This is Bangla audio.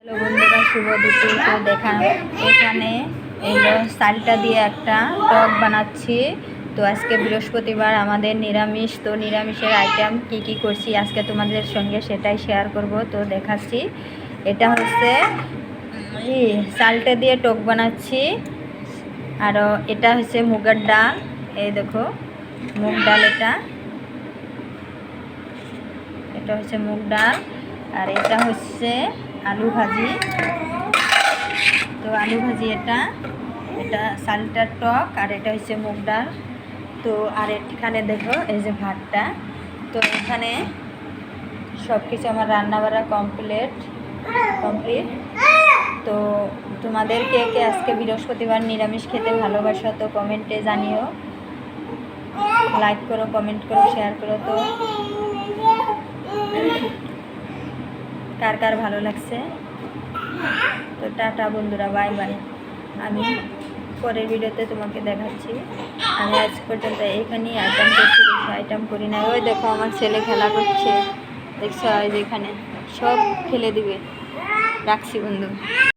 হ্যালো বন্ধুরা, শুভ দুপুর। তো এখানে এলো চালটা দিয়ে একটা টক বানাচ্ছি। তো আজকে বৃহস্পতিবার, আমাদের নিরামিষ। তো নিরামিষের আইটেম কি কি করছি আজকে তোমাদের সঙ্গে সেটাই শেয়ার করব। তো দেখাচ্ছি। এটা হচ্ছে চালটা দিয়ে টক বানাচ্ছি। আরও এটা হচ্ছে মুগের ডাল। এই দেখো মুগ ডাল, এটা হচ্ছে মুগ ডাল। আর এটা হচ্ছে আলু ভাজি। তো আলু ভাজি, এটা চালটার টক, আর এটা হচ্ছে মুগ ডাল। তো আর এখানে দেখো এই যে ভাতটা। তো এখানে সব কিছু আমার রান্নাবাড়া কমপ্লিট। তো তোমাদের কে কে আজকে বৃহস্পতিবার নিরামিষ খেতে ভালোবাসো তো কমেন্টে জানিও। লাইক করো, কমেন্ট করো, শেয়ার করো। তো কার কার ভালো লাগছে। তো টাটা বন্ধুরা, বাই বাই। আমি পরের ভিডিওতে তোমাকে দেখাচ্ছি। আমি আজ পর্যন্ত এইখানেই আইটেম করছি, বেশি আইটেম করি না। ওই দেখো আমার ছেলে খেলা করছে, দেখছো? ওই যেখানে সব ফেলে দিবে। রাখছি বন্ধু।